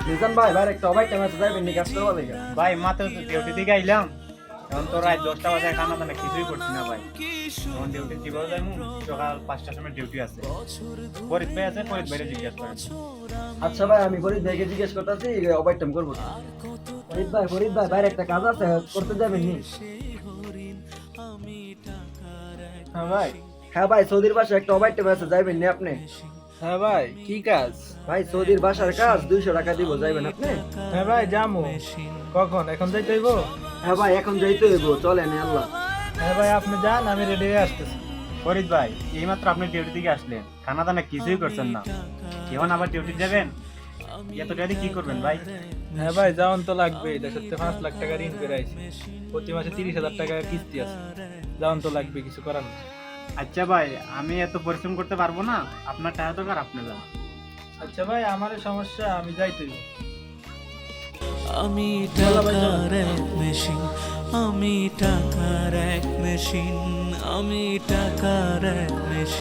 নিজাম ভাই ভাই একটা অবাই টাইম আছে যাবেন নি কাজ করবা লাগা ভাই মাত্র তো ডিউটি থেকে আইলাম, এখন তো রাত 10টা বাজে, খানা দানা কিছুই করছি না ভাই। এখন ডিউটি কিভাবে যাবো? সকাল 5টার সময় ডিউটি আছে। ফরিদ ভাই আছে, ফরিদ ভাইরে জিজ্ঞেস করেন। আচ্ছা ভাই আমি ফরিদ ভাইকে জিজ্ঞেস করতেছি অবাই টাইম করবো ফরিদ ভাই ভাই একটা কাজ আছে করতে যাবেন নি হ্যাঁ ভাই। হ্যাঁ ভাই সৌদির বাসায় একটা ওভার টাইম আছে যাইবেন নি আপনি হ্যাঁ ভাই, কি কাজ? ভাই সৌদির বাসার কাজ 200 টাকা দিব যাইবেন আপনি হ্যাঁ ভাই, যামু। কখন? এখন যাইতে হইব? হ্যাঁ ভাই এখন যাইতে হইব চলেন আল্লাহ হ্যাঁ ভাই, আপনি যান, আমি রেডি হয়ে আসতেছি। ফরিদ ভাই এইমাত্র আপনি ডিউটি থেকে আসলেন, খানা দানা কিছুই করছেন না, এখন আবার ডিউটি যাবেন? এত টাকা দিয়ে কি করবেন ভাই? হ্যাঁ ভাই, যাওয়ান তো লাগবে। দেশের থেকে 5 লাখ টাকা ঋণ করে আইছি, প্রতি মাসে 30,000 টাকা কিস্তি আছে, যাওয়ান তো লাগবে, কিছু করার নেই। আচ্ছা ভাই, আমি এত পরিশ্রম করতে পারবো না, আপনার টাকা দরকার, আপনি যান। আচ্ছা ভাই, আমার সমস্যা, আমি যাইতে হইব। আমি টাকার এক মেশিন, আমি টাকার এক মেশিন, আমি টাকার এক মেশিন।